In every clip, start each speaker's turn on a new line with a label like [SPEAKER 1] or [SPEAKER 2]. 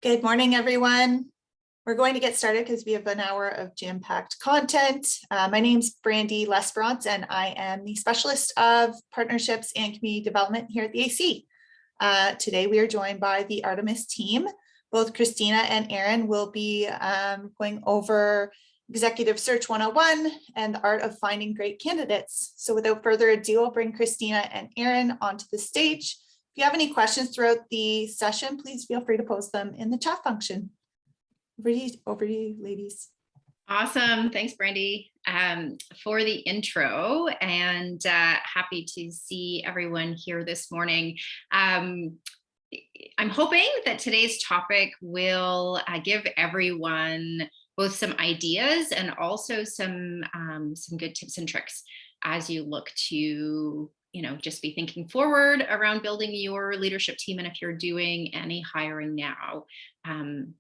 [SPEAKER 1] Good morning, everyone. We're going to get started because we have an hour of jam-packed content. My name's Brandy Lesperance, and I am the Specialist of Partnerships and Community Development here at the AC. Today, we are joined by the Artemis team. Both Christina and Aaron will be going over Executive Search 101 and the art of finding great candidates. So without further ado, I'll bring Christina and Aaron onto the stage. If you have any questions throughout the session, please feel free to post them in the chat function. Over to you, ladies.
[SPEAKER 2] Awesome. Thanks, Brandy, for the intro, and happy to see everyone here this morning. I'm hoping that today's topic will give everyone both some ideas and also some good tips and tricks as you look to just be thinking forward around building your leadership team. And if you're doing any hiring now,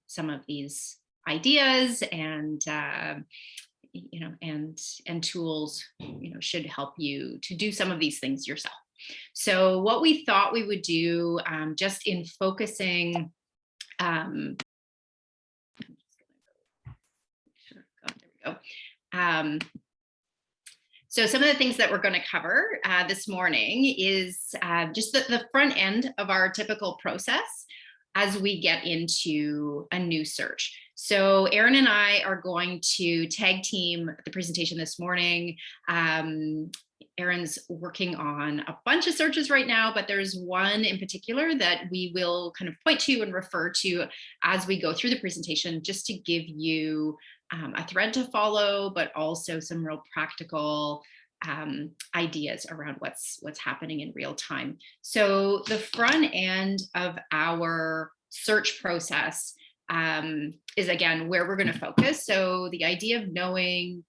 [SPEAKER 2] some of these ideas and tools, should help you to do some of these things yourself. So what we thought we would do, just in focusing, there we go. So some of the things that we're going to cover this morning is just the front end of our typical process as we get into a new search. So Aaron and I are going to tag team the presentation this morning. Aaron's working on a bunch of searches right now, but there's one in particular that we will kind of point to and refer to as we go through the presentation, just to give you a thread to follow, but also some real practical ideas around what's happening in real time. So the front end of our search process is, again, where we're going to focus. So the idea of knowing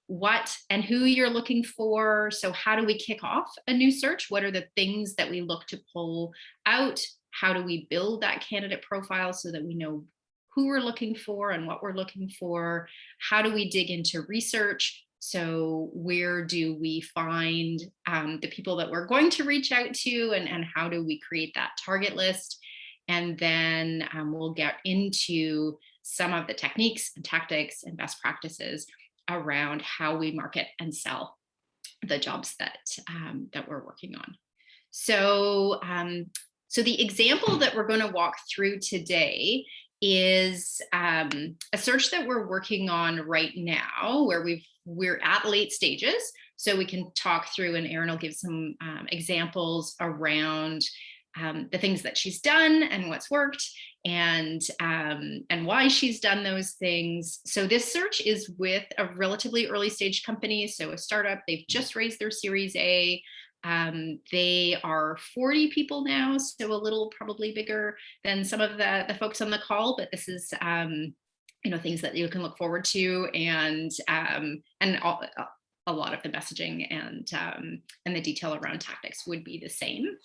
[SPEAKER 2] what and who you're looking for. So how do we kick off a new search? What are the things that we look to pull out? How do we build that candidate profile so that we know who we're looking for and what we're looking for? How do we dig into research? So where do we find the people that we're going to reach out to, and how do we create that target list? And then we'll get into some of the techniques and tactics and best practices around how we market and sell the jobs that we're working on. So, so the example that we're going to walk through today is a search that we're working on right now, where we're at late stages. So we can talk through, and Erin will give some examples around the things that she's done and what's worked, and why she's done those things. So this search is with a relatively early stage company, so a startup. They've just raised their Series A. They are 40 people now, so a little probably bigger than some of the folks on the call, but this is things that you can look forward to, and a lot of the messaging and the detail around tactics would be the same.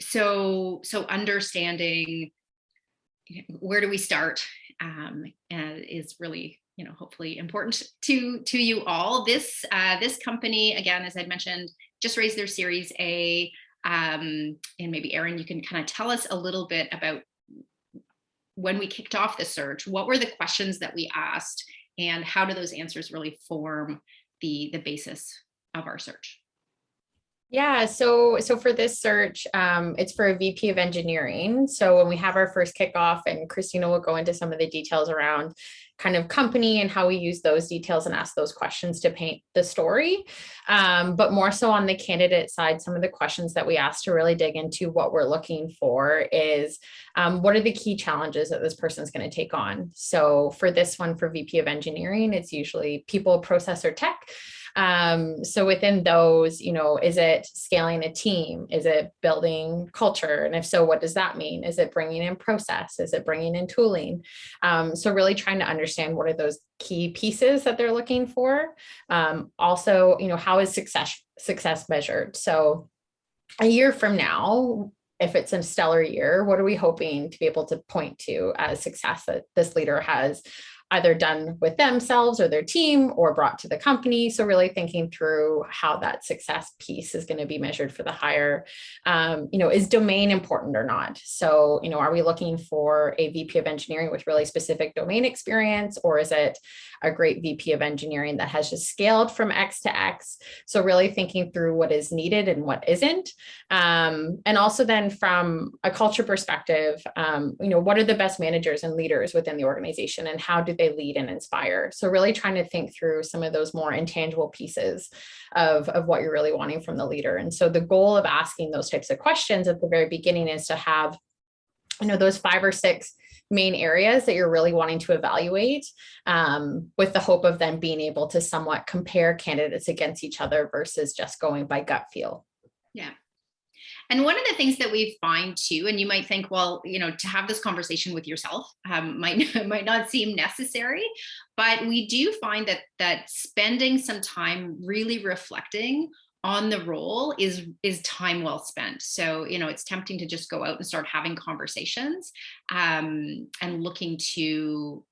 [SPEAKER 2] So understanding where do we start is really, hopefully important to you all. This company, again, as I'd mentioned, just raised their Series A, and maybe Aaron, you can kind of tell us a little bit about when we kicked off the search. What were the questions that we asked, and how do those answers really form the basis of our search?
[SPEAKER 3] Yeah, so for this search, it's for a VP of engineering. So when we have our first kickoff, and Christina will go into some of the details around kind of company and how we use those details and ask those questions to paint the story. But more so on the candidate side, some of the questions that we ask to really dig into what we're looking for is what are the key challenges that this person's going to take on? So for this one, for VP of engineering, it's usually people, process, or tech. So within those, is it scaling a team? Is it building culture? And if so, what does that mean? Is it bringing in process? Is it bringing in tooling? So really trying to understand what are those key pieces that they're looking for. Also, how is success measured? So a year from now, if it's a stellar year, what are we hoping to be able to point to as success that this leader has either done with themselves or their team or brought to the company. So really thinking through how that success piece is going to be measured for the hire. Is domain important or not? So, are we looking for a VP of engineering with really specific domain experience, or is it a great VP of engineering that has just scaled from X to X? So really thinking through what is needed and what isn't. And also then from a culture perspective, what are the best managers and leaders within the organization, and how do they lead and inspire? So really trying to think through some of those more intangible pieces of what you're really wanting from the leader. And so the goal of asking those types of questions at the very beginning is to have, those 5 or 6 main areas that you're really wanting to evaluate, with the hope of then being able to somewhat compare candidates against each other versus just going by gut feel.
[SPEAKER 2] Yeah. And one of the things that we find too, and you might think, well, to have this conversation with yourself might not seem necessary, but we do find that spending some time really reflecting on the role is time well spent. So, it's tempting to just go out and start having conversations, and looking to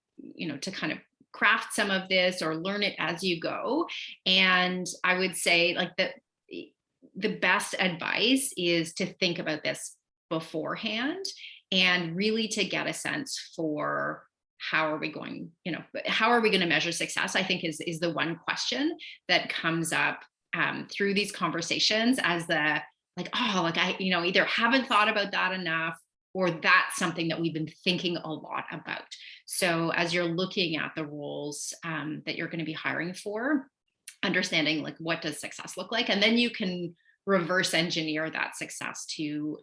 [SPEAKER 2] kind of craft some of this or learn it as you go. And I would say like the best advice is to think about this beforehand and really to get a sense for how are we going to measure success, I think is the one question that comes up through these conversations as I either haven't thought about that enough, or that's something that we've been thinking a lot about. So as you're looking at the roles that you're going to be hiring for, understanding like what does success look like, and then you can reverse engineer that success to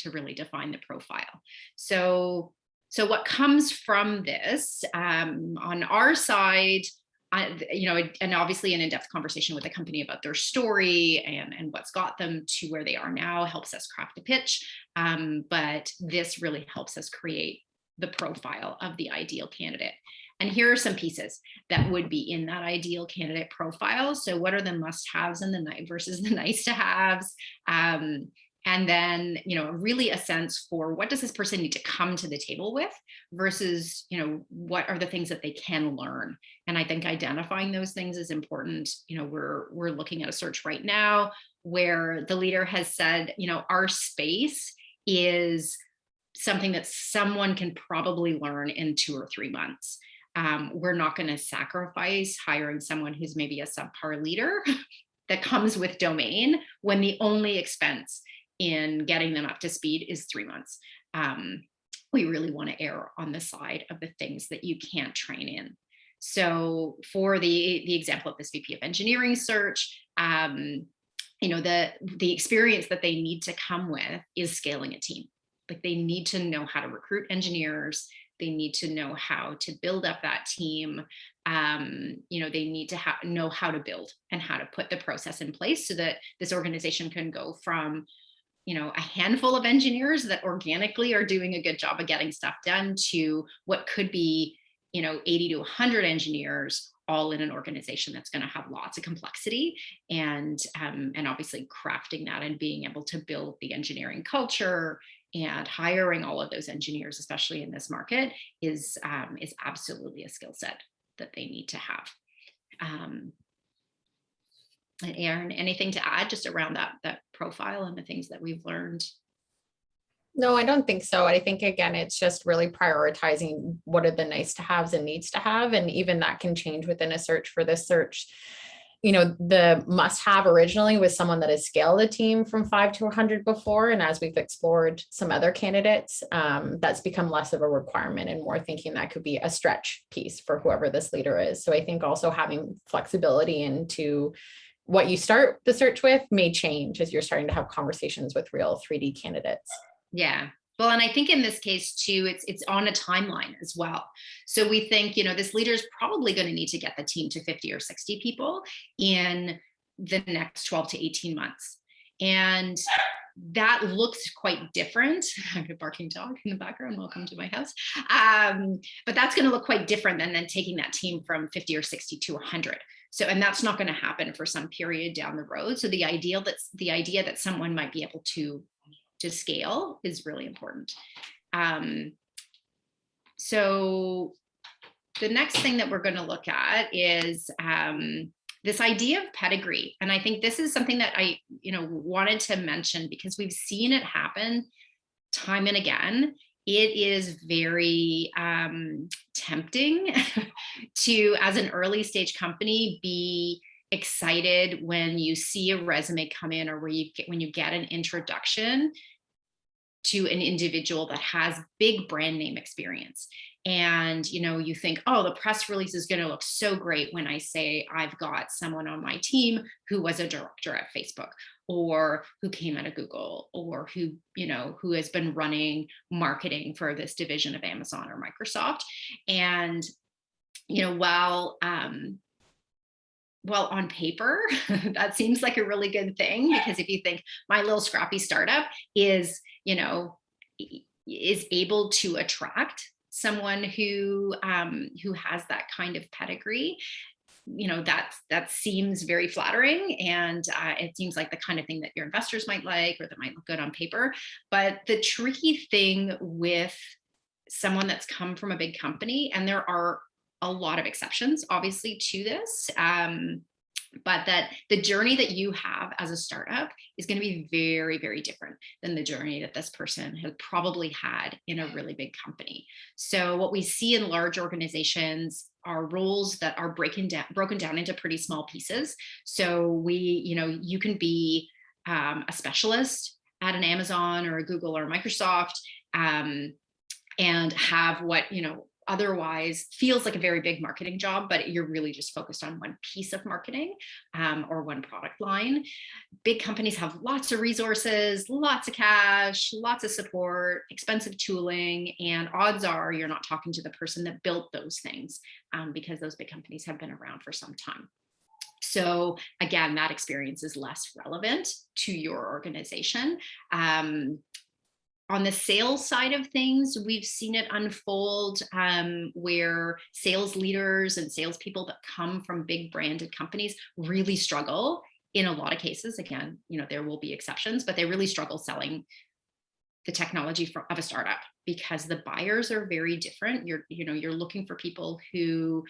[SPEAKER 2] really define the profile. So what comes from this on our side, and obviously an in-depth conversation with the company about their story and what's got them to where they are now helps us craft a pitch. But this really helps us create the profile of the ideal candidate. And here are some pieces that would be in that ideal candidate profile. So what are the must-haves and versus the nice-to-haves? And then, really a sense for what does this person need to come to the table with versus, what are the things that they can learn? And I think identifying those things is important. We're looking at a search right now where the leader has said, our space is something that someone can probably learn in 2 or 3 months. We're not going to sacrifice hiring someone who's maybe a subpar leader that comes with domain when the only expense in getting them up to speed is 3 months. We really want to err on the side of the things that you can't train in. So for the example of this VP of engineering search, the experience that they need to come with is scaling a team. Like they need to know how to recruit engineers. They need to know how to build up that team. They need to know how to build and how to put the process in place so that this organization can go from a handful of engineers that organically are doing a good job of getting stuff done to what could be 80 to 100 engineers all in an organization that's going to have lots of complexity, and obviously crafting that and being able to build the engineering culture and hiring all of those engineers, especially in this market, is absolutely a skill set that they need to have. Erin, anything to add just around that profile and the things that we've learned?
[SPEAKER 3] No, I don't think so. I think, again, it's just really prioritizing what are the nice to haves and needs to have. And even that can change within a search. For this search, the must have originally was someone that has scaled a team from 5 to 100 before. And as we've explored some other candidates, that's become less of a requirement and more thinking that could be a stretch piece for whoever this leader is. So I think also having flexibility into what you start the search with may change as you're starting to have conversations with real 3D candidates.
[SPEAKER 2] Yeah. Well, and I think in this case too, it's on a timeline as well. So we think, this leader is probably going to need to get the team to 50 or 60 people in the next 12 to 18 months. And that looks quite different. I have a barking dog in the background. Welcome to my house. But that's going to look quite different than taking that team from 50 or 60 to 100. So, and that's not going to happen for some period down the road. So the idea that someone might be able to scale is really important. So the next thing that we're going to look at is this idea of pedigree. And I think this is something that I, wanted to mention because we've seen it happen time and again. It is very tempting to, as an early stage company, be excited when you see a resume come in, or when you get an introduction to an individual that has big brand name experience. And, you think, oh, the press release is going to look so great when I say I've got someone on my team who was a director at Facebook, or who came out of Google, or who has been running marketing for this division of Amazon or Microsoft. And, while on paper, that seems like a really good thing, because if you think my little scrappy startup is able to attract someone who has that kind of pedigree, that seems very flattering, and it seems like the kind of thing that your investors might like, or that might look good on paper. But the tricky thing with someone that's come from a big company, and there are a lot of exceptions, obviously, to this, but that the journey that you have as a startup is going to be very, very different than the journey that this person has probably had in a really big company. So what we see in large organizations are roles that are broken down into pretty small pieces. So you can be a specialist at an Amazon or a Google or a Microsoft, and have what otherwise feels like a very big marketing job, but you're really just focused on one piece of marketing, or one product line. Big companies have lots of resources, lots of cash, lots of support, expensive tooling, and odds are you're not talking to the person that built those things, because those big companies have been around for some time. So again, that experience is less relevant to your organization. On the sales side of things, we've seen it unfold, where sales leaders and salespeople that come from big branded companies really struggle in a lot of cases. Again, there will be exceptions, but they really struggle selling the technology of a startup, because the buyers are very different. You're looking for people who,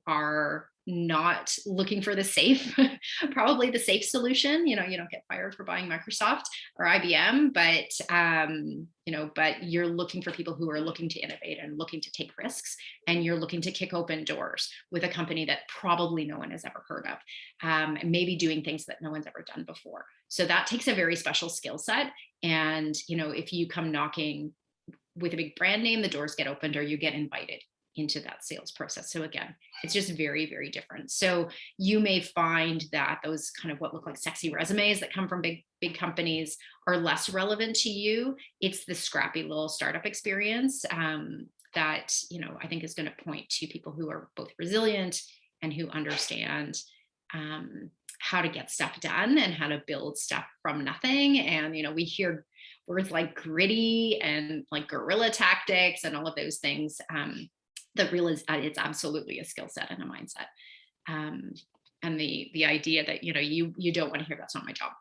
[SPEAKER 2] are not looking for the safe, probably the safe solution. You don't get fired for buying Microsoft or IBM, but you're looking for people who are looking to innovate and looking to take risks, and you're looking to kick open doors with a company that probably no one has ever heard of, and maybe doing things that no one's ever done before. So that takes a very special skill set. And, if you come knocking with a big brand name, the doors get opened, or you get invited into that sales process. So again, it's just very, very different. So you may find that those kind of what look like sexy resumes that come from big companies are less relevant to you. It's the scrappy little startup experience that, I think is going to point to people who are both resilient and who understand how to get stuff done and how to build stuff from nothing. And, we hear words like gritty and like guerrilla tactics and all of those things. The real is it's absolutely a skill set and a mindset, and the idea that you don't want to hear that's not my job.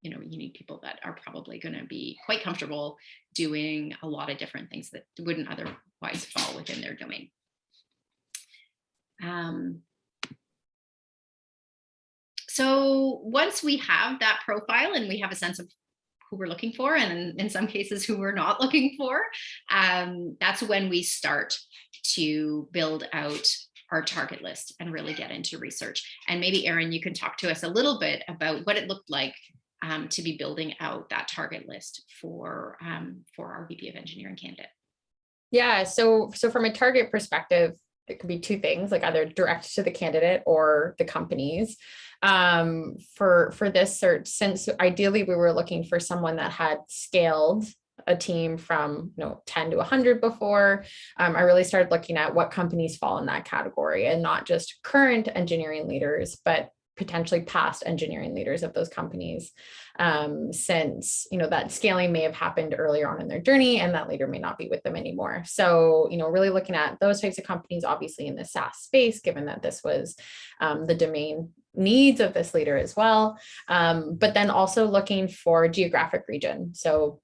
[SPEAKER 2] You need people that are probably going to be quite comfortable doing a lot of different things that wouldn't otherwise fall within their domain. So once we have that profile and we have a sense of who we're looking for, and in some cases who we're not looking for, that's when we start to build out our target list and really get into research. And maybe Erin, you can talk to us a little bit about what it looked like to be building out that target list for our VP of Engineering candidate.
[SPEAKER 3] Yeah, so from a target perspective, it could be two things, like either direct to the candidate or the companies. For this search, since ideally we were looking for someone that had scaled a team from 10 to 100 before, I really started looking at what companies fall in that category, and not just current engineering leaders, but potentially past engineering leaders of those companies, since that scaling may have happened earlier on in their journey and that leader may not be with them anymore. So really looking at those types of companies, obviously in the SaaS space, given that this was the domain needs of this leader as well, but then also looking for geographic region. So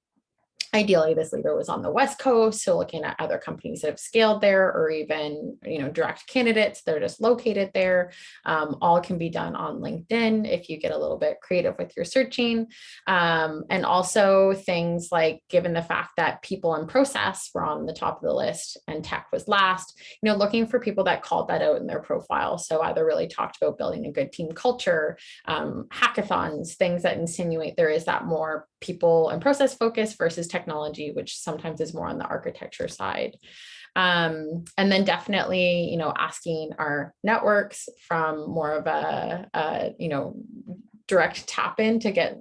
[SPEAKER 3] Ideally, this leader was on the West Coast, so looking at other companies that have scaled there, or even, direct candidates that are just located there. All can be done on LinkedIn if you get a little bit creative with your searching. And also things like, given the fact that people and process were on the top of the list and tech was last, looking for people that called that out in their profile. So either really talked about building a good team culture, hackathons, things that insinuate there is that more people and process focus versus technology, which sometimes is more on the architecture side. And then definitely, asking our networks from more of a direct tap in to get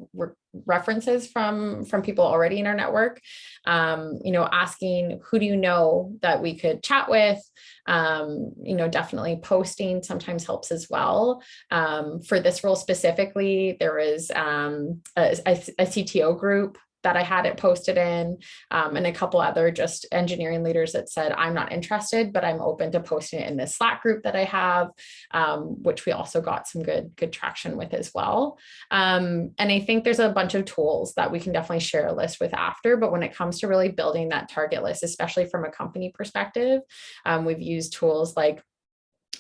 [SPEAKER 3] references from people already in our network. Asking who do you know that we could chat with. Definitely posting sometimes helps as well. For this role specifically, there was a CTO group that I had it posted in, and a couple other just engineering leaders that said, I'm not interested, but I'm open to posting it in this Slack group that I have, which we also got some good traction with as well. And I think there's a bunch of tools that we can definitely share a list with after, but when it comes to really building that target list, especially from a company perspective, we've used tools like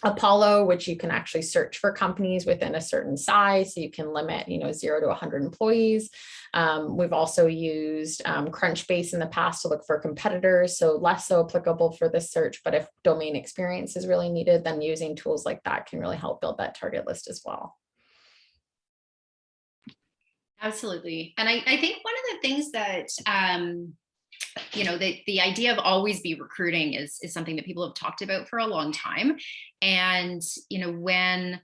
[SPEAKER 3] Apollo, which you can actually search for companies within a certain size, so you can limit, 0 to 100 employees. We've also used Crunchbase in the past to look for competitors, so less so applicable for this search, but if domain experience is really needed, then using tools like that can really help build that target list as well.
[SPEAKER 2] Absolutely. And I think one of the things that, the idea of always be recruiting is something that people have talked about for a long time. And, when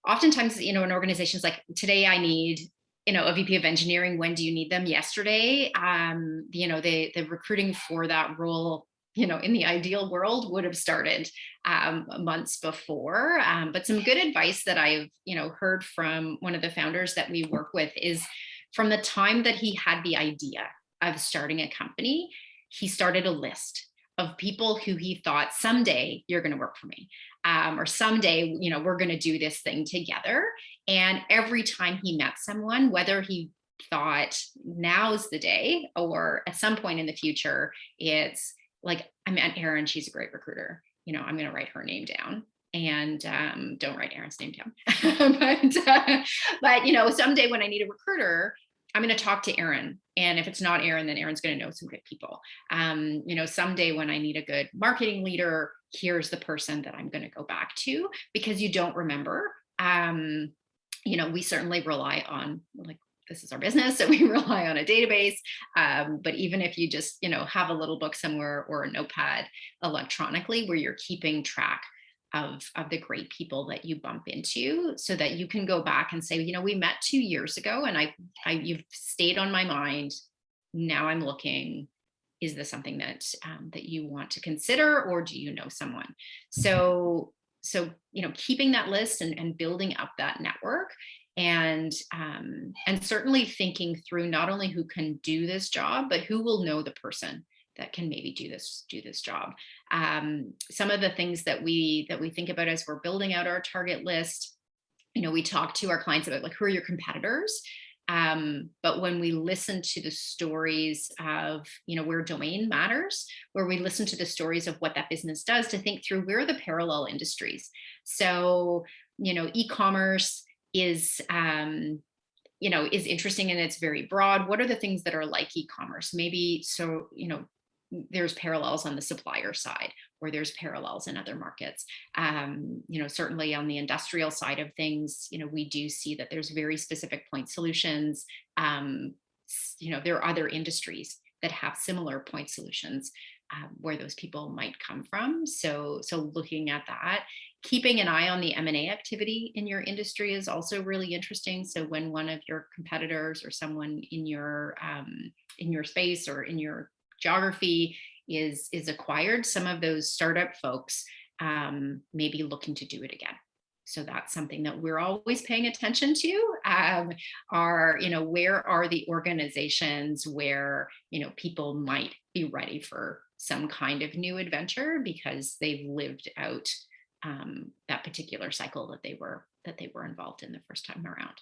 [SPEAKER 2] oftentimes, in organizations like today, I need, a VP of engineering. When do you need them? Yesterday. The recruiting for that role, in the ideal world would have started months before. But some good advice that I've, heard from one of the founders that we work with is from the time that he had the idea of starting a company, he started a list of people who he thought someday you're going to work for me, or someday, we're going to do this thing together. And every time he met someone, whether he thought now's the day or at some point in the future, it's like, I met Erin, she's a great recruiter. I'm going to write her name down. And don't write Erin's name down. but someday when I need a recruiter, I'm going to talk to Erin. And if it's not Erin, then Erin's going to know some good people. Someday when I need a good marketing leader, here's the person that I'm going to go back to, because you don't remember. We certainly rely on, this is our business, so we rely on a database. But even if you just, have a little book somewhere or a notepad electronically where you're keeping track of the great people that you bump into, so that you can go back and say, we met 2 years ago and you've stayed on my mind. Now I'm looking, is this something that you want to consider, or do you know someone? So keeping that list and building up that network, and certainly thinking through not only who can do this job, but who will know the person that can maybe do this job. Some of the things that we think about as we're building out our target list, we talk to our clients about who are your competitors. But when we listen to the stories of, where domain matters, where we listen to the stories of what that business does, to think through where are the parallel industries. So, e-commerce is interesting and it's very broad. What are the things that are like e-commerce? Maybe, so, there's parallels on the supplier side, or there's parallels in other markets. Certainly on the industrial side of things, we do see that there's very specific point solutions. There are other industries that have similar point solutions where those people might come from. So looking at that, keeping an eye on the M&A activity in your industry is also really interesting. So when one of your competitors or someone in your space or in your geography is acquired, some of those startup folks may be looking to do it again. So that's something that we're always paying attention to. Where are the organizations where, people might be ready for some kind of new adventure because they've lived out that particular cycle that they were involved in the first time around.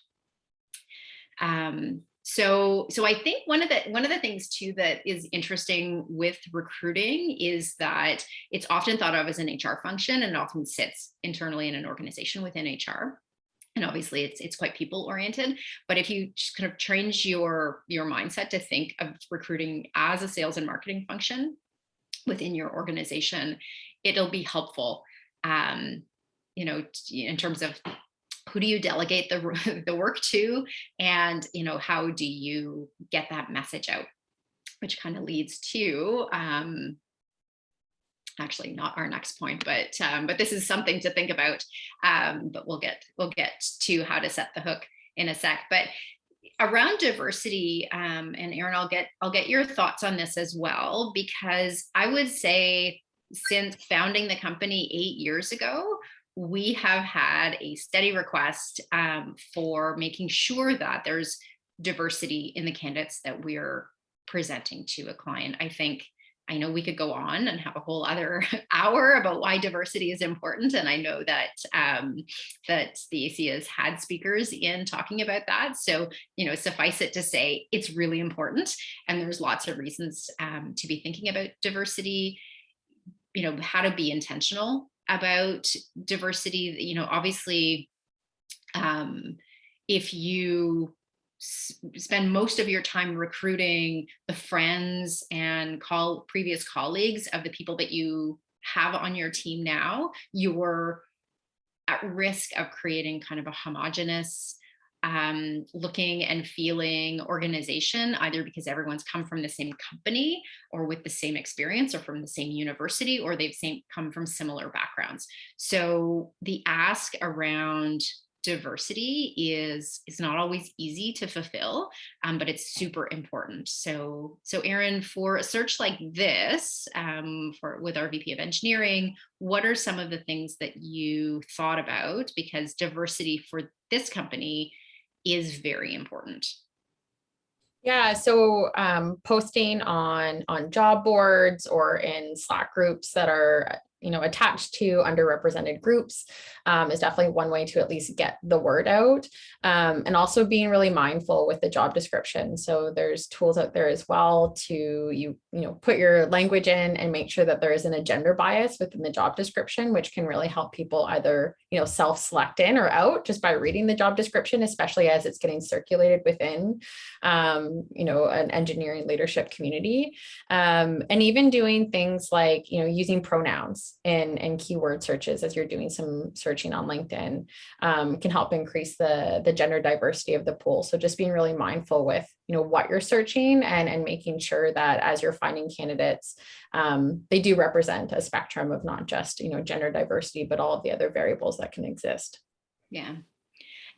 [SPEAKER 2] So I think one of the things too that is interesting with recruiting is that it's often thought of as an HR function, and it often sits internally in an organization within HR. And obviously it's quite people oriented, but if you just kind of change your mindset to think of recruiting as a sales and marketing function within your organization, it'll be helpful, in terms of who do you delegate the work to, and how do you get that message out, which kind of leads to actually not our next point, but this is something to think about, but we'll get to how to set the hook in a sec. But around diversity, and Aaron, I'll get your thoughts on this as well, because I would say since founding the company 8 years ago, we have had a steady request for making sure that there's diversity in the candidates that we're presenting to a client. I know we could go on and have a whole other hour about why diversity is important. And I know that that the AC has had speakers in talking about that. So, suffice it to say, it's really important. And there's lots of reasons to be thinking about diversity, how to be intentional about diversity. Obviously, if you spend most of your time recruiting the friends and previous colleagues of the people that you have on your team now, you're at risk of creating kind of a homogenous looking and feeling organization, either because everyone's come from the same company or with the same experience or from the same university, or they've come from similar backgrounds. So the ask around diversity is not always easy to fulfill, but it's super important. So Aaron, for a search like this, with our VP of Engineering, what are some of the things that you thought about? Because diversity for this company is very important.
[SPEAKER 3] Yeah, so posting on job boards or in Slack groups that are attached to underrepresented groups is definitely one way to at least get the word out, and also being really mindful with the job description. So there's tools out there as well to put your language in and make sure that there isn't a gender bias within the job description, which can really help people either self-select in or out just by reading the job description, especially as it's getting circulated within an engineering leadership community, and even doing things like using pronouns in keyword searches as you're doing some searching on LinkedIn can help increase the gender diversity of the pool. So just being really mindful with what you're searching and making sure that as you're finding candidates, they do represent a spectrum of not just gender diversity, but all of the other variables that can exist.
[SPEAKER 2] Yeah,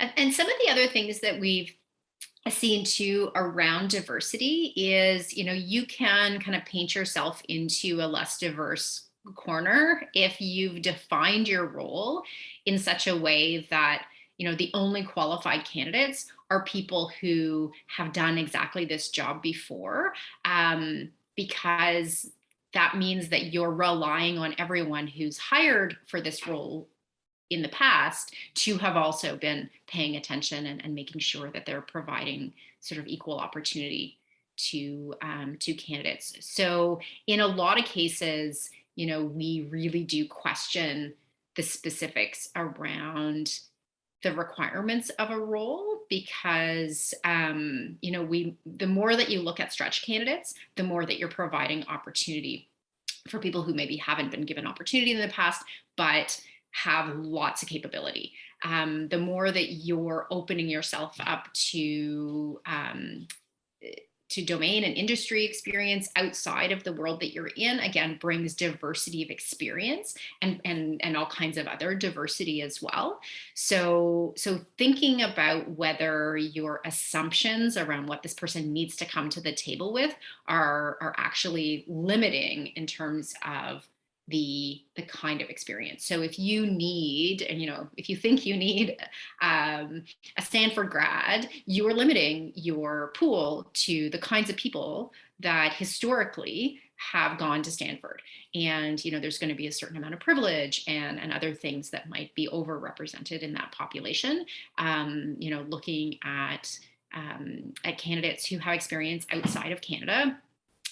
[SPEAKER 2] and some of the other things that we've seen too around diversity is you can kind of paint yourself into a less diverse corner if you've defined your role in such a way that the only qualified candidates are people who have done exactly this job before, because that means that you're relying on everyone who's hired for this role in the past to have also been paying attention and making sure that they're providing sort of equal opportunity to candidates. So in a lot of cases, we really do question the specifics around the requirements of a role, because the more that you look at stretch candidates, the more that you're providing opportunity for people who maybe haven't been given opportunity in the past, but have lots of capability. The more that you're opening yourself up to domain and industry experience outside of the world that you're in, again, brings diversity of experience and all kinds of other diversity as well. So thinking about whether your assumptions around what this person needs to come to the table with are actually limiting in terms of the kind of experience. So if you need, and if you think you need a Stanford grad, you are limiting your pool to the kinds of people that historically have gone to Stanford. And there's going to be a certain amount of privilege and other things that might be overrepresented in that population. Looking at at candidates who have experience outside of Canada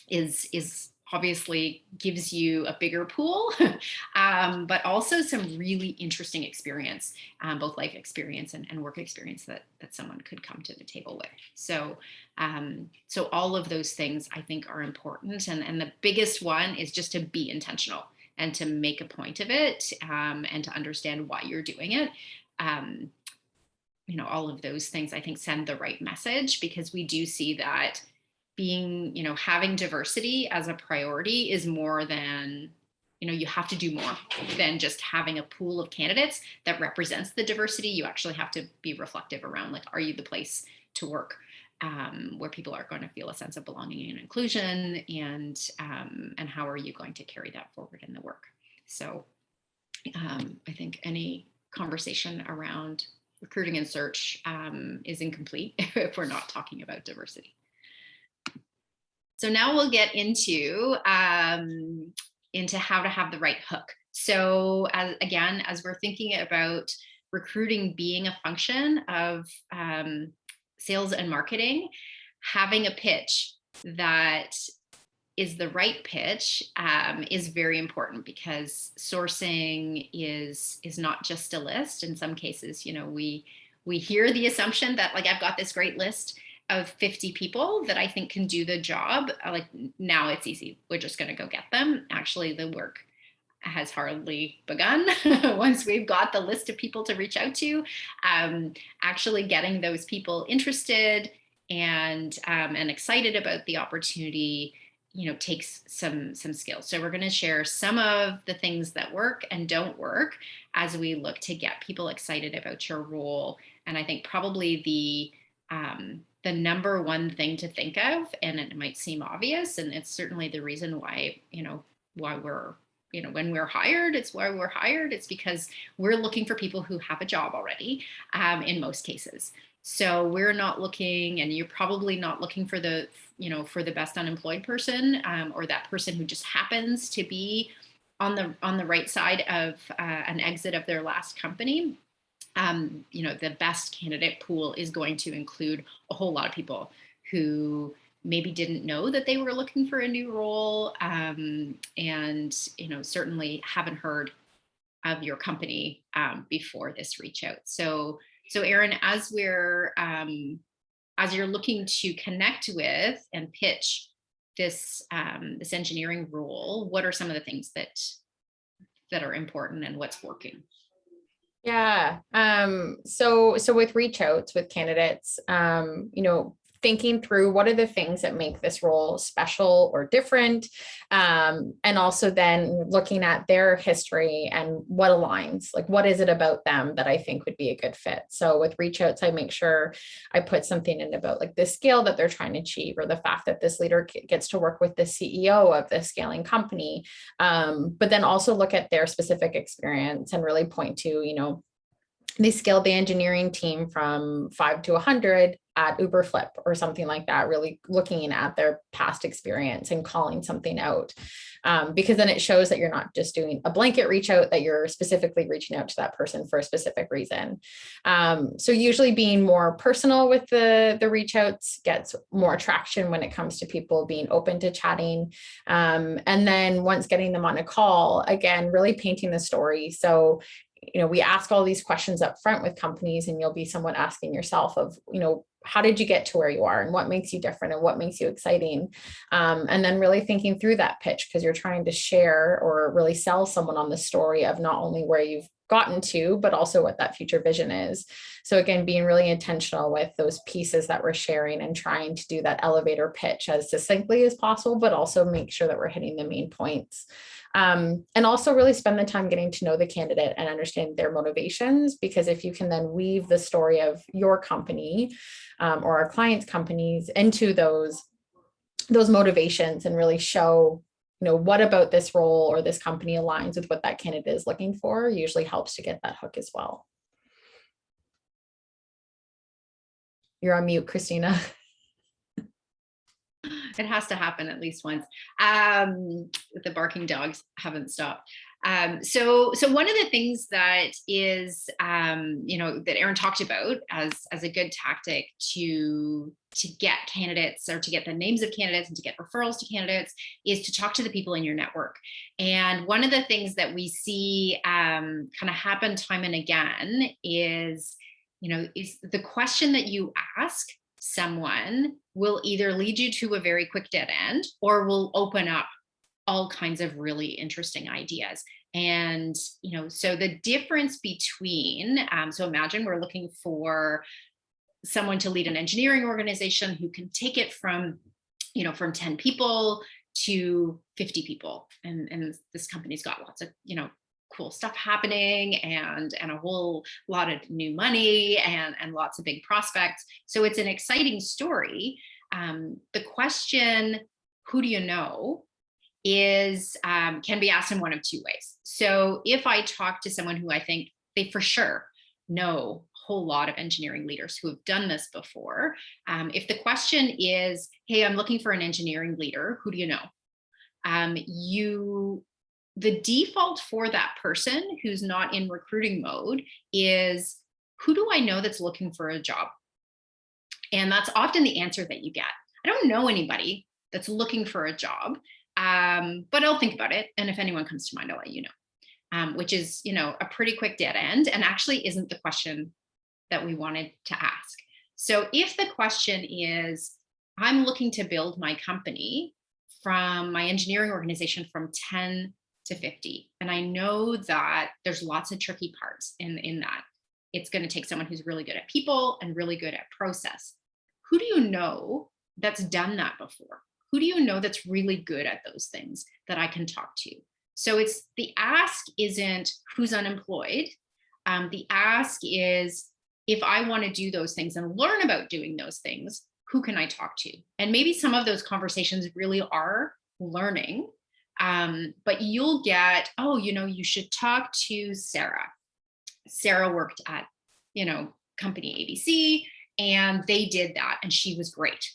[SPEAKER 2] is obviously gives you a bigger pool, but also some really interesting experience, both life experience and work experience that someone could come to the table with. So, so all of those things I think are important. And the biggest one is just to be intentional and to make a point of it, and to understand why you're doing it. You know, all of those things I think send the right message, because we do see that being, you know, having diversity as a priority is more than, you know, you have to do more than just having a pool of candidates that represents the diversity. You actually have to be reflective around, like, are you the place to work where people are going to feel a sense of belonging and inclusion, and how are you going to carry that forward in the work? So I think any conversation around recruiting and search is incomplete if we're not talking about diversity. So now we'll get into how to have the right hook. So as we're thinking about recruiting being a function of sales and marketing, having a pitch that is the right pitch is very important, because sourcing is not just a list. In some cases, you know, we hear the assumption that, like, I've got this great list of 50 people that I think can do the job. Like, now it's easy. We're just going to go get them. Actually, the work has hardly begun once we've got the list of people to reach out to. Actually getting those people interested and excited about the opportunity, you know, takes some skills. So we're going to share some of the things that work and don't work as we look to get people excited about your role. And I think probably the number one thing to think of, and it might seem obvious, and it's certainly the reason why, why we're, when we're hired, it's why we're hired. It's because we're looking for people who have a job already, in most cases. So we're not looking, and you're probably not looking for the, for the best unemployed person, or that person who just happens to be on the right side of an exit of their last company. The best candidate pool is going to include a whole lot of people who maybe didn't know that they were looking for a new role, and certainly haven't heard of your company before this reach out. So Erin, as you're looking to connect with and pitch this engineering role, what are some of the things that are important and what's working?
[SPEAKER 3] Yeah. So with reach outs with candidates, thinking through what are the things that make this role special or different. And also then looking at their history and what aligns, like what is it about them that I think would be a good fit. So with reach outs, I make sure I put something in about like the scale that they're trying to achieve, or the fact that this leader gets to work with the CEO of this scaling company. But then also look at their specific experience and really point to, they scaled the engineering team from 5 to 100 at Uberflip or something like that, really looking at their past experience and calling something out. Because then it shows that you're not just doing a blanket reach out, that you're specifically reaching out to that person for a specific reason. So usually being more personal with the reach outs gets more traction when it comes to people being open to chatting. And then once getting them on a call, again, really painting the story. So we ask all these questions up front with companies, and you'll be somewhat asking yourself of, how did you get to where you are, and what makes you different, and what makes you exciting? And then really thinking through that pitch, because you're trying to share or really sell someone on the story of not only where you've gotten to, but also what that future vision is. So again, being really intentional with those pieces that we're sharing and trying to do that elevator pitch as succinctly as possible, but also make sure that we're hitting the main points. And also really spend the time getting to know the candidate and understand their motivations, because if you can then weave the story of your company or our clients' companies into those motivations and really show, what about this role or this company aligns with what that candidate is looking for, usually helps to get that hook as well. You're on mute, Christina.
[SPEAKER 2] It has to happen at least once. The barking dogs haven't stopped. So one of the things that is, that Erin talked about as a good tactic to get candidates, or to get the names of candidates and to get referrals to candidates, is to talk to the people in your network. And one of the things that we see kind of happen time and again is the question that you ask someone will either lead you to a very quick dead end, or will open up all kinds of really interesting ideas. And, so the difference between, so imagine we're looking for someone to lead an engineering organization who can take it from 10 people to 50 people. And this company's got lots of, cool stuff happening, and a whole lot of new money, and lots of big prospects. So it's an exciting story. The question, who do you know, is can be asked in one of two ways. So if I talk to someone who I think they for sure know a whole lot of engineering leaders who have done this before, if the question is, hey, I'm looking for an engineering leader, who do you know? The default for that person who's not in recruiting mode is, who do I know that's looking for a job? And that's often the answer that you get. I don't know anybody that's looking for a job. But I'll think about it. And if anyone comes to mind, I'll let you know, which is, a pretty quick dead end, and actually isn't the question that we wanted to ask. So if the question is, I'm looking to build my company from my engineering organization from 10 to 50, and I know that there's lots of tricky parts in that. It's going to take someone who's really good at people and really good at process. Who do you know that's done that before? Who do you know that's really good at those things that I can talk to? So it's, the ask isn't who's unemployed. The ask is, if I want to do those things and learn about doing those things, who can I talk to? And maybe some of those conversations really are learning, but you'll get, oh, you should talk to Sarah. Sarah worked at, company ABC, and they did that, and she was great.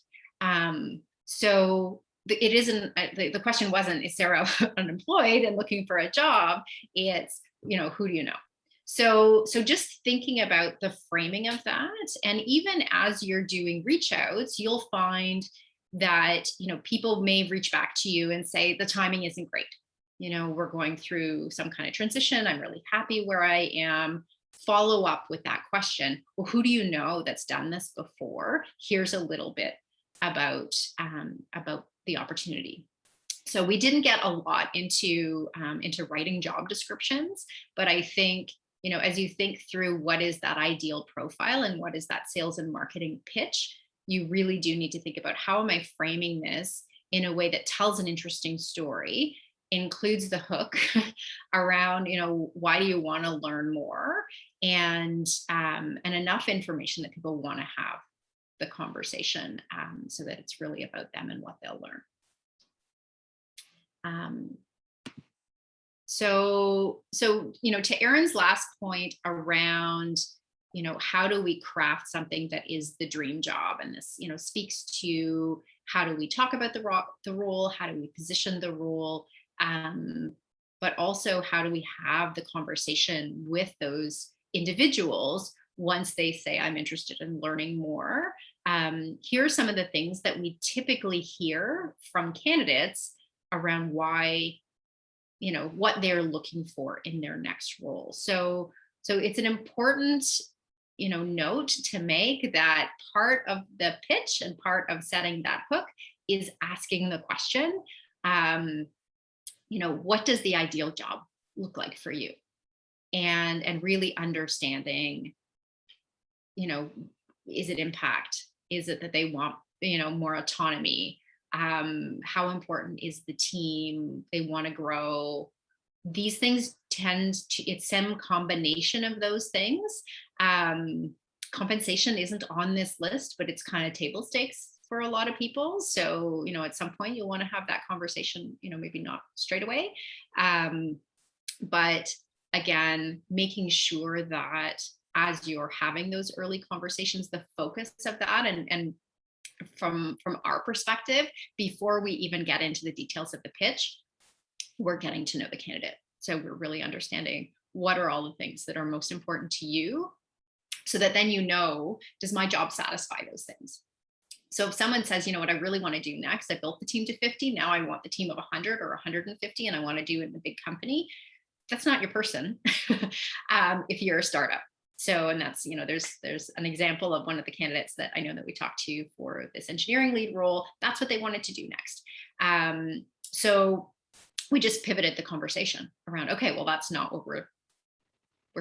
[SPEAKER 2] So it isn't, the question wasn't, is Sarah unemployed and looking for a job? It's, who do you know? So just thinking about the framing of that. And even as you're doing reach outs, you'll find that, people may reach back to you and say, the timing isn't great. We're going through some kind of transition. I'm really happy where I am. Follow up with that question. Well, who do you know that's done this before? Here's a little bit about the opportunity. So we didn't get a lot into writing job descriptions, but I think, as you think through what is that ideal profile and what is that sales and marketing pitch, you really do need to think about, how am I framing this in a way that tells an interesting story, includes the hook around, why do you want to learn more, and enough information that people want to have the conversation, so that it's really about them and what they'll learn. So to Erin's last point around, how do we craft something that is the dream job? And this, speaks to, how do we talk about the role? How do we position the role? But also, how do we have the conversation with those individuals once they say, I'm interested in learning more? Here are some of the things that we typically hear from candidates around why, what they're looking for in their next role. So it's an important, note to make, that part of the pitch and part of setting that hook is asking the question, what does the ideal job look like for you? And really understanding, is it impact? Is it that they want, more autonomy? How important is the team? They want to grow. These things it's some combination of those things. Compensation isn't on this list, but it's kind of table stakes for a lot of people. So, at some point you'll want to have that conversation, maybe not straight away. But again, making sure that as you're having those early conversations, the focus of that, and from our perspective, before we even get into the details of the pitch, we're getting to know the candidate So we're really understanding what are all the things that are most important to you, so that then you know, does my job satisfy those things? So if someone says, you know what, I really want to do next, I built the team to 50, now I want the team of 100 or 150, and I want to do it in a big company, that's not your person. If you're a startup. So, and that's, you know, there's an example of one of the candidates that I know that we talked to for this engineering lead role. That's what they wanted to do next. So we just pivoted the conversation around, okay, well, that's not what we're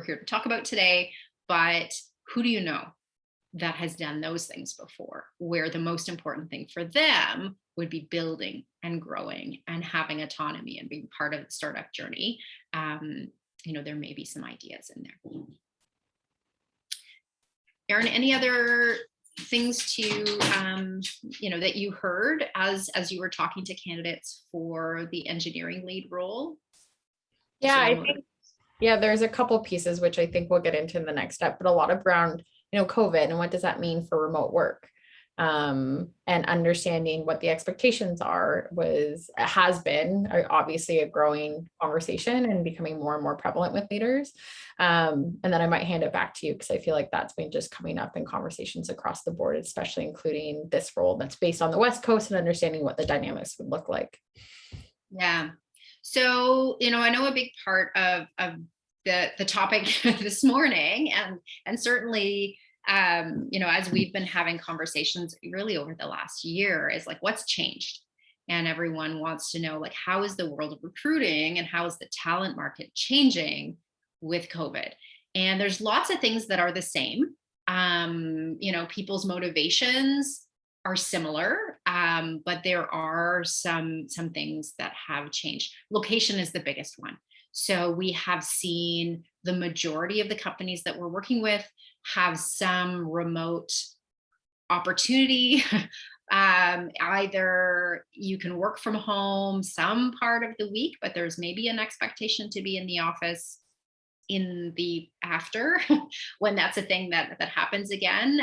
[SPEAKER 2] here to talk about today, but who do you know that has done those things before, where the most important thing for them would be building and growing and having autonomy and being part of the startup journey. You know, there may be some ideas in there. Erin, any other things to, you know, that you heard as you were talking to candidates for the engineering lead role?
[SPEAKER 3] Yeah, I think, yeah, there's a couple pieces which I think we'll get into in the next step, but a lot around, you know, COVID and what does that mean for remote work? And understanding what the expectations has been obviously a growing conversation and becoming more and more prevalent with leaders. And then I might hand it back to you because I feel like that's been just coming up in conversations across the board, especially including this role that's based on the West Coast and understanding what the dynamics would look like.
[SPEAKER 2] Yeah. So, you know, I know a big part of the topic this morning, and certainly, you know, as we've been having conversations really over the last year, is like, what's changed? And everyone wants to know, like, how is the world of recruiting and how is the talent market changing with COVID? And there's lots of things that are the same. You know, people's motivations are similar, but there are some things that have changed. Location is the biggest one. So we have seen the majority of the companies that we're working with have some remote opportunity. Either you can work from home some part of the week, but there's maybe an expectation to be in the office in the after when that's a thing that happens again.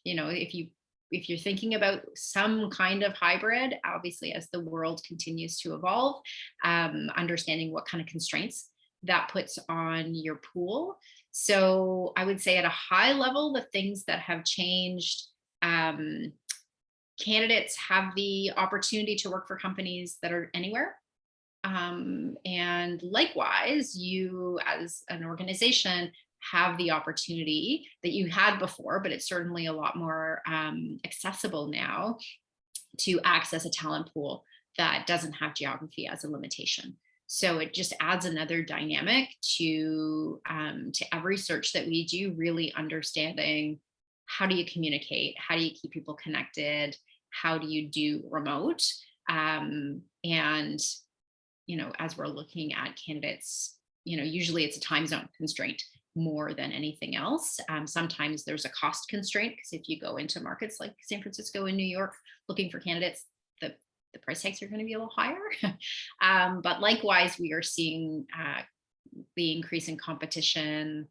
[SPEAKER 2] You know, if you're thinking about some kind of hybrid, obviously as the world continues to evolve, understanding what kind of constraints that puts on your pool. So I would say at a high level, the things that have changed, candidates have the opportunity to work for companies that are anywhere. And likewise, you as an organization have the opportunity that you had before, but it's certainly a lot more accessible now to access a talent pool that doesn't have geography as a limitation. So it just adds another dynamic to every search that we do, really understanding how do you communicate, how do you keep people connected, how do you do remote, and you know, as we're looking at candidates, you know, usually it's a time zone constraint more than anything else. Sometimes there's a cost constraint, because if you go into markets like San Francisco and New York looking for candidates, the price tags are going to be a little higher. But likewise, we are seeing the increase in competition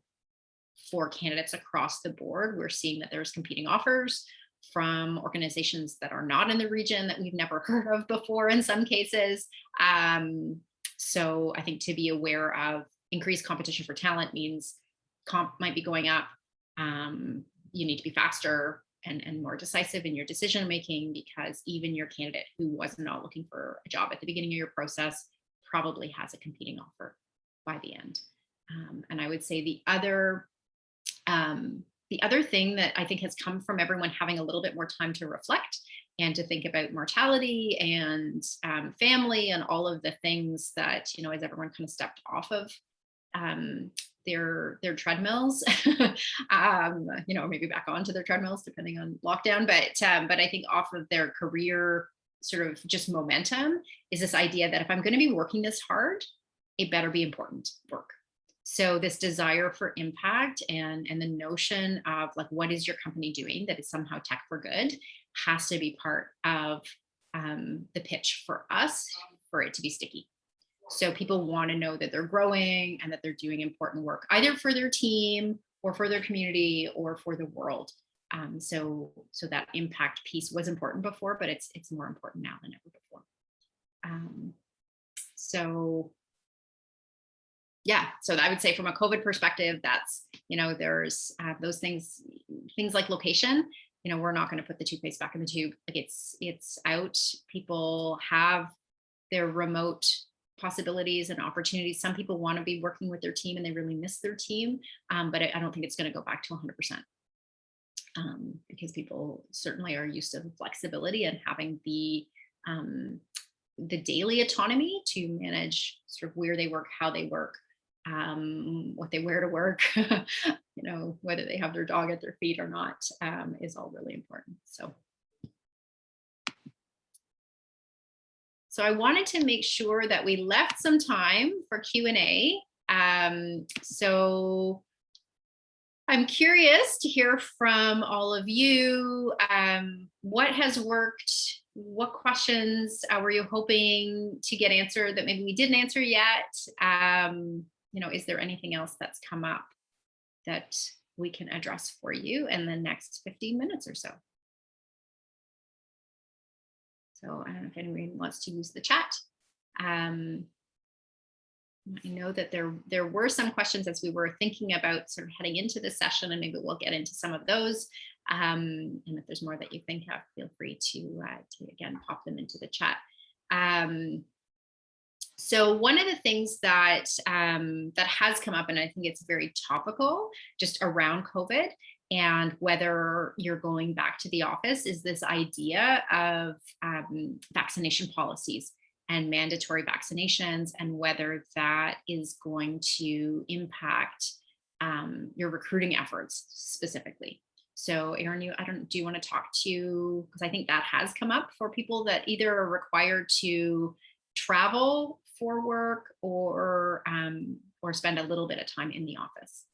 [SPEAKER 2] for candidates across the board. We're seeing that there's competing offers from organizations that are not in the region that we've never heard of before in some cases. So I think to be aware of increased competition for talent means comp might be going up. You need to be faster and more decisive in your decision making, because even your candidate who was not looking for a job at the beginning of your process probably has a competing offer by the end. And I would say the other thing that I think has come from everyone having a little bit more time to reflect and to think about mortality and family and all of the things that, you know, as everyone kind of stepped off of their treadmills, you know, maybe back onto their treadmills depending on lockdown, but I think off of their career sort of just momentum is this idea that if I'm going to be working this hard, it better be important work. So this desire for impact and the notion of like, what is your company doing that is somehow tech for good has to be part of the pitch for us for it to be sticky. So people want to know that they're growing and that they're doing important work, either for their team or for their community or for the world. So that impact piece was important before, but it's more important now than ever before. So yeah, so I would say from a COVID perspective, that's, there's those things like location, we're not going to put the toothpaste back in the tube. Like it's out. People have their remote possibilities and opportunities. Some people want to be working with their team and they really miss their team. But I don't think it's going to go back to 100%. Because people certainly are used to the flexibility and having the daily autonomy to manage sort of where they work, how they work, what they wear to work, whether they have their dog at their feet or not, is all really important. So I wanted to make sure that we left some time for Q&A. So I'm curious to hear from all of you. What has worked? What questions were you hoping to get answered that maybe we didn't answer yet? Is there anything else that's come up that we can address for you in the next 15 minutes or so? So I don't know if anyone wants to use the chat. I know that there were some questions as we were thinking about sort of heading into the session, and maybe we'll get into some of those. And if there's more that you think of, feel free to again pop them into the chat. So one of the things that that has come up, and I think it's very topical, just around COVID and whether you're going back to the office, is this idea of vaccination policies and mandatory vaccinations, and whether that is going to impact your recruiting efforts specifically. So Erin, do you want to talk to, because I think that has come up for people that either are required to travel for work or spend a little bit of time in the office.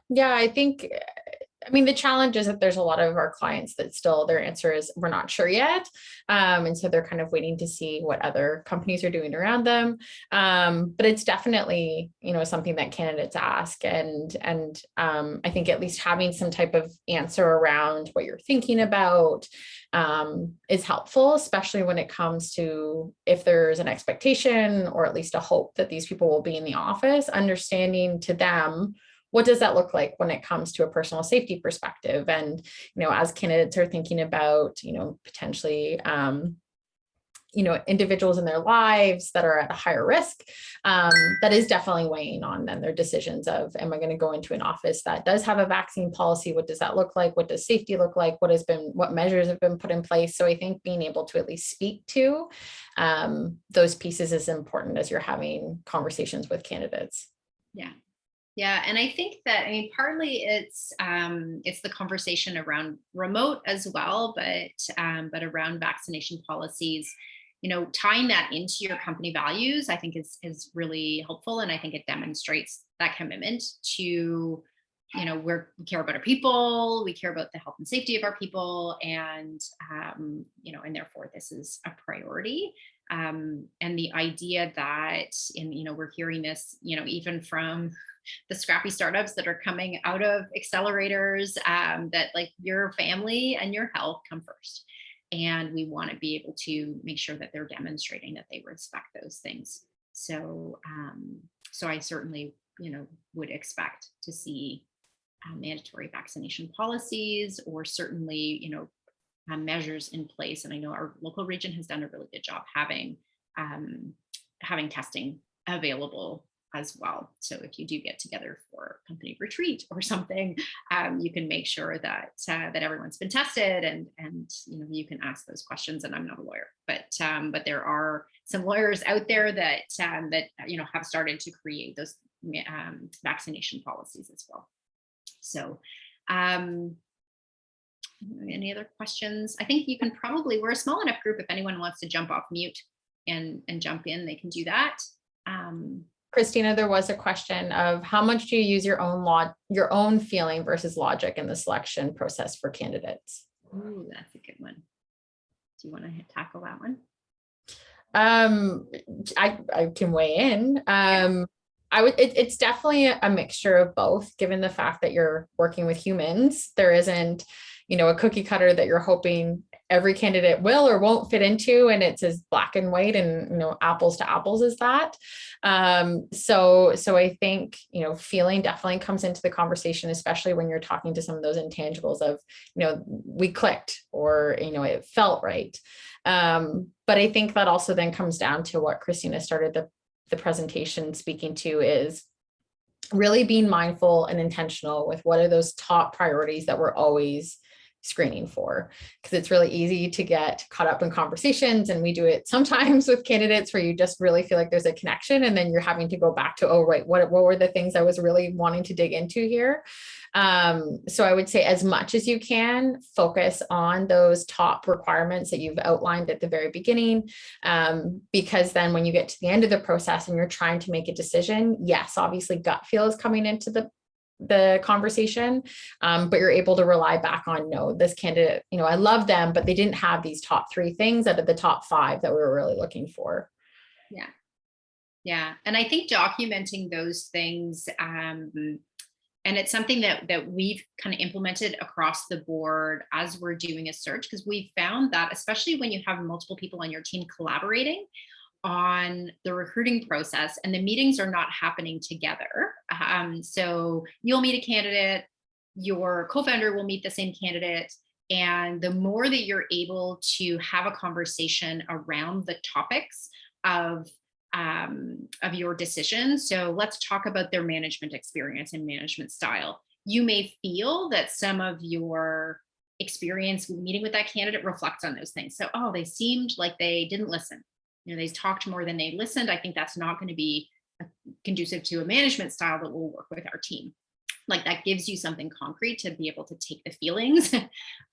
[SPEAKER 3] Yeah, the challenge is that there's a lot of our clients that still their answer is we're not sure yet. And so they're kind of waiting to see what other companies are doing around them. But it's definitely, something that candidates ask. And I think at least having some type of answer around what you're thinking about is helpful, especially when it comes to if there's an expectation or at least a hope that these people will be in the office, understanding to them, what does that look like when it comes to a personal safety perspective? And, as candidates are thinking about, potentially, individuals in their lives that are at a higher risk, that is definitely weighing on them, their decisions of, am I going to go into an office that does have a vaccine policy? What does that look like? What does safety look like? What measures have been put in place? So I think being able to at least speak to those pieces is important as you're having conversations with candidates.
[SPEAKER 2] Yeah. Yeah, and I think that, partly it's the conversation around remote as well, but around vaccination policies, tying that into your company values, I think is really helpful, and I think it demonstrates that commitment to, we care about our people, we care about the health and safety of our people, and and therefore this is a priority. And the idea that, we're hearing this, even from the scrappy startups that are coming out of accelerators, that like your family and your health come first. And we want to be able to make sure that they're demonstrating that they respect those things. So, so I certainly, would expect to see mandatory vaccination policies, or certainly, measures in place. And I know our local region has done a really good job having testing available as well. So if you do get together for a company retreat or something, you can make sure that that everyone's been tested, and you can ask those questions. And I'm not a lawyer, but there are some lawyers out there that have started to create those vaccination policies as well. So any other questions? I think you can probably, we're a small enough group, if anyone wants to jump off mute and jump in, they can do that.
[SPEAKER 3] Christina, there was a question of how much do you use your own feeling versus logic in the selection process for candidates?
[SPEAKER 2] Ooh, that's a good one. Do you want to tackle that one?
[SPEAKER 3] I can weigh in. It's definitely a mixture of both, given the fact that you're working with humans. There isn't, a cookie cutter that you're hoping every candidate will or won't fit into, and it's as black and white and, you know, apples to apples as that. So I think, you know, feeling definitely comes into the conversation, especially when you're talking to some of those intangibles of, you know, we clicked, or, you know, it felt right. But I think that also then comes down to what Christina started the presentation speaking to, is really being mindful and intentional with what are those top priorities that we're always screening for, because it's really easy to get caught up in conversations, and we do it sometimes with candidates where you just really feel like there's a connection, and then you're having to go back to, oh, right, what were the things I was really wanting to dig into here. So I would say, as much as you can, focus on those top requirements that you've outlined at the very beginning, because then when you get to the end of the process and you're trying to make a decision, yes, obviously gut feel is coming into the conversation, but you're able to rely back on, no, this candidate, you know, I love them, but they didn't have these top 3 things out of the top 5 that we were really looking for.
[SPEAKER 2] Yeah. Yeah. And I think documenting those things, and it's something that we've kind of implemented across the board as we're doing a search, because we've found that, especially when you have multiple people on your team collaborating on the recruiting process and the meetings are not happening together. So you'll meet a candidate, your co-founder will meet the same candidate. And the more that you're able to have a conversation around the topics of your decision. So let's talk about their management experience and management style. You may feel that some of your experience meeting with that candidate reflects on those things. So, oh, they seemed like they didn't listen. You know, they talked more than they listened. I think that's not going to be conducive to a management style that will work with our team. Like, that gives you something concrete to be able to take the feelings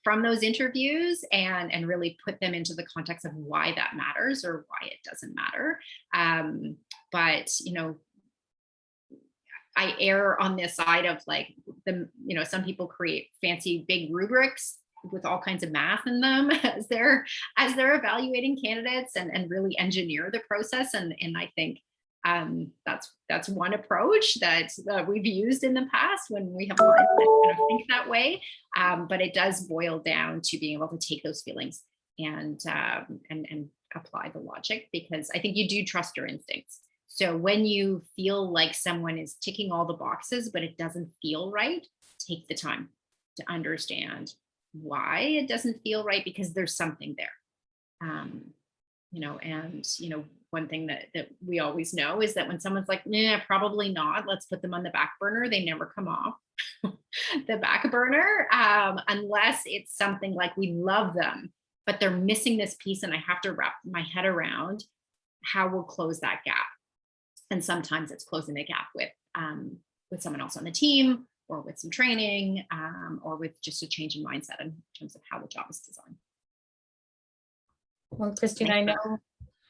[SPEAKER 2] from those interviews and really put them into the context of why that matters or why it doesn't matter. But, you know, I err on this side of like some people create fancy big rubrics with all kinds of math in them as they're evaluating candidates and really engineer the process. And I think that's one approach that we've used in the past when we have clients that kind of think that way. But it does boil down to being able to take those feelings and apply the logic, because I think you do trust your instincts. So when you feel like someone is ticking all the boxes, but it doesn't feel right, take the time to understand why it doesn't feel right, because there's something there. One thing that we always know is that when someone's like, nah, probably not, let's put them on the back burner, they never come off the back burner, unless it's something like we love them, but they're missing this piece and I have to wrap my head around how we'll close that gap. And sometimes it's closing the gap with someone else on the team, or with some training, or with just a change in mindset in terms of how the job is designed.
[SPEAKER 3] Well, Christine,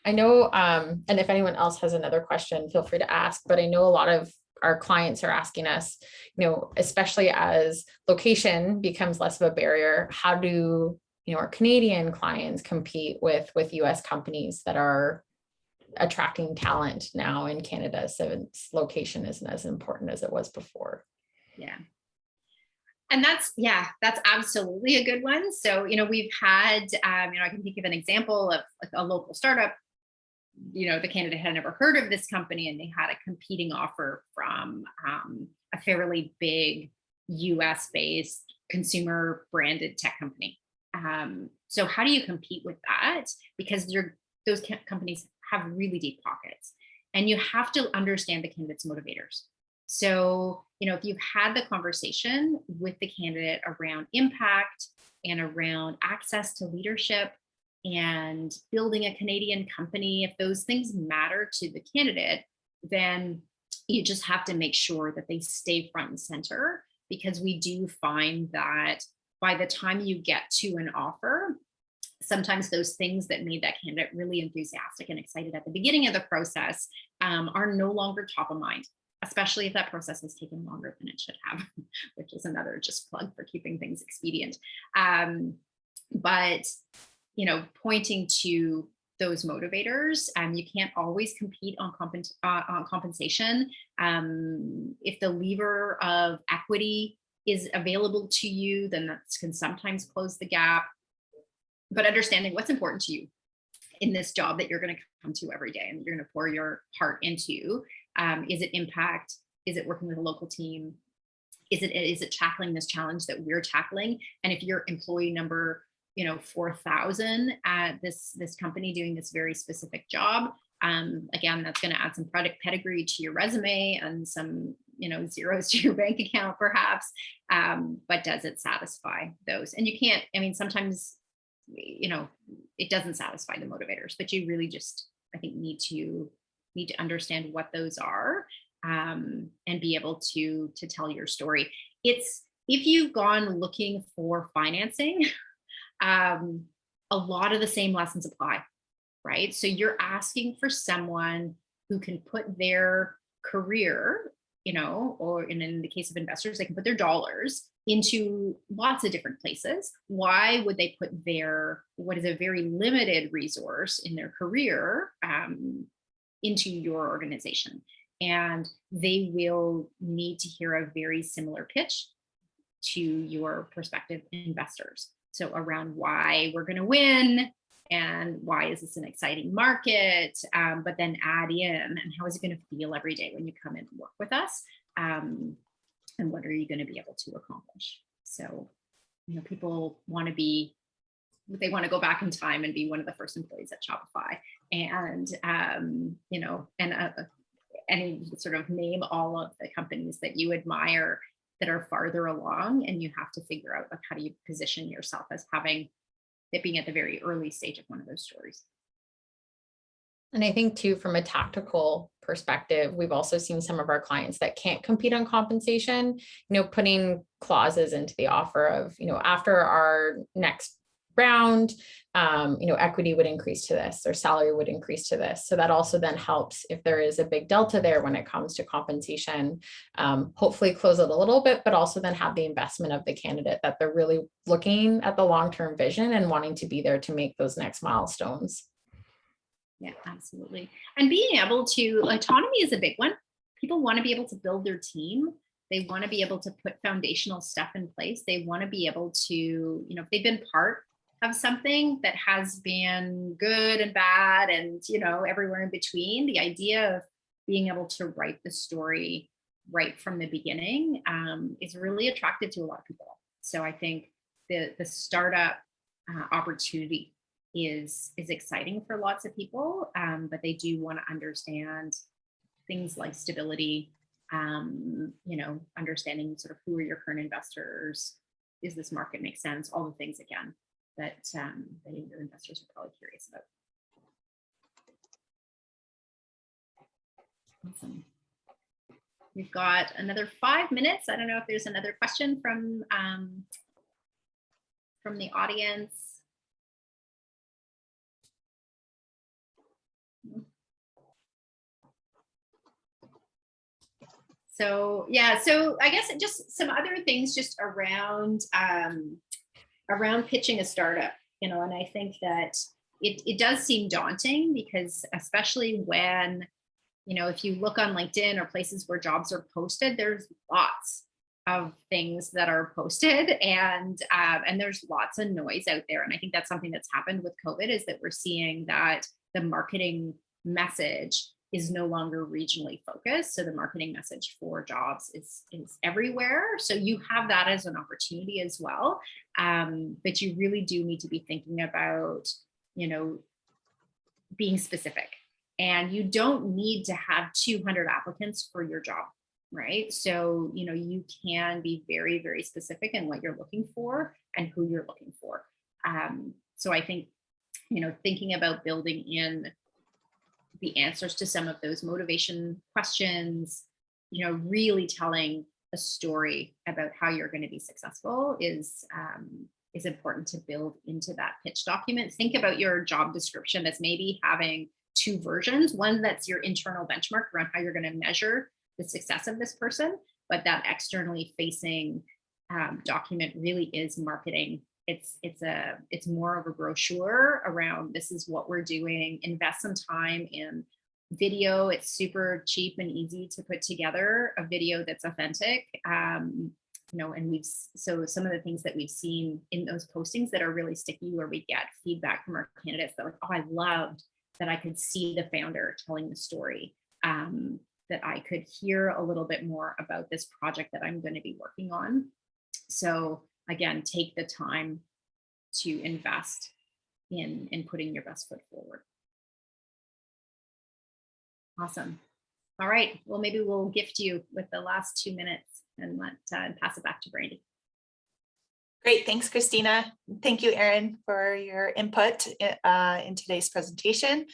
[SPEAKER 3] I know, and if anyone else has another question, feel free to ask, but I know a lot of our clients are asking us, you know, especially as location becomes less of a barrier, how do, you know, our Canadian clients compete with US companies that are attracting talent now in Canada, since location isn't as important as it was before?
[SPEAKER 2] Yeah. And that's absolutely a good one. So, you know, we've had, I can think of an example of like a local startup. You know, the candidate had never heard of this company and they had a competing offer from a fairly big US-based consumer branded tech company. So how do you compete with that? Because those companies have really deep pockets, and you have to understand the candidate's motivators. So, you know, if you've had the conversation with the candidate around impact and around access to leadership and building a Canadian company, if those things matter to the candidate, then you just have to make sure that they stay front and center, because we do find that by the time you get to an offer, sometimes those things that made that candidate really enthusiastic and excited at the beginning of the process are no longer top of mind, especially if that process has taken longer than it should have, which is another just plug for keeping things expedient. But, you know, pointing to those motivators, you can't always compete on compensation. If the lever of equity is available to you, then that can sometimes close the gap. but understanding what's important to you in this job that you're going to come to every day and you're going to pour your heart into. Is it impact? Is it working with a local team? Is it tackling this challenge that we're tackling? And if you're employee number 4,000 at this company doing this very specific job, again, that's going to add some product pedigree to your resume and some zeros to your bank account perhaps, but does it satisfy those? And you can't, sometimes it doesn't satisfy the motivators, but you really just, I think, need to understand what those are, and be able to tell your story. It's, if you've gone looking for financing, a lot of the same lessons apply, right? So you're asking for someone who can put their career, or in the case of investors, they can put their dollars into lots of different places. Why would they put what is a very limited resource in their career into your organization? And they will need to hear a very similar pitch to your prospective investors. So around why we're going to win, and why is this an exciting market, but then add in, and how is it going to feel every day when you come in and work with us, and what are you going to be able to accomplish? So, people want to go back in time and be one of the first employees at Shopify, and any sort of name all of the companies that you admire that are farther along, and you have to figure out how do you position yourself as being at the very early stage of one of those stories.
[SPEAKER 3] And I think too, from a tactical perspective, we've also seen some of our clients that can't compete on compensation, putting clauses into the offer of, after our next round, equity would increase to this, or salary would increase to this. So that also then helps if there is a big delta there when it comes to compensation, hopefully close it a little bit, but also then have the investment of the candidate that they're really looking at the long-term vision and wanting to be there to make those next milestones.
[SPEAKER 2] Yeah, absolutely. And being able to, autonomy is a big one. People want to be able to build their team. They want to be able to put foundational stuff in place. They want to be able to, if they've been part of something that has been good and bad and, everywhere in between, the idea of being able to write the story right from the beginning is really attractive to a lot of people. So I think the startup opportunity is exciting for lots of people, but they do want to understand things like stability, understanding sort of who are your current investors, is this market make sense, all the things again that your investors are probably curious about. Awesome. We've got another 5 minutes. I don't know if there's another question from the audience. So yeah, so I guess just some other things just around pitching a startup, and I think that it does seem daunting, because especially when, if you look on LinkedIn or places where jobs are posted, there's lots of things that are posted, and there's lots of noise out there. And I think that's something that's happened with COVID, is that we're seeing that the marketing message is no longer regionally focused. So the marketing message for jobs is everywhere. So you have that as an opportunity as well. But you really do need to be thinking about, being specific. And you don't need to have 200 applicants for your job, right? So, you can be very, very specific in what you're looking for and who you're looking for. So I think, thinking about building in the answers to some of those motivation questions, really telling a story about how you're going to be successful is important to build into that pitch document. Think about your job description as maybe having two versions, one that's your internal benchmark around how you're going to measure the success of this person, but that externally facing document really is marketing. It's more of a brochure around, this is what we're doing. Invest some time in video. It's super cheap and easy to put together a video that's authentic. and so some of the things that we've seen in those postings that are really sticky, where we get feedback from our candidates that like, oh, I loved that I could see the founder telling the story, that I could hear a little bit more about this project that I'm going to be working on. So again, take the time to invest in putting your best foot forward. Awesome. All right. Well, maybe we'll gift you with the last 2 minutes and pass it back to Brandy.
[SPEAKER 1] Great. Thanks, Christina. Thank you, Erin, for your input in today's presentation.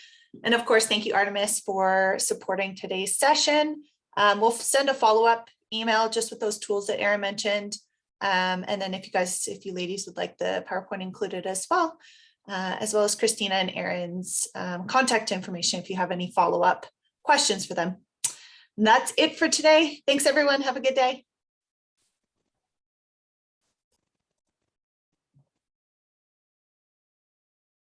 [SPEAKER 1] And of course, thank you, Artemis, for supporting today's session. We'll send a follow-up email just with those tools that Erin mentioned. And then if you ladies would like the PowerPoint included as well as Christina and Erin's contact information if you have any follow-up questions for them. And that's it for today. Thanks, everyone. Have a good day.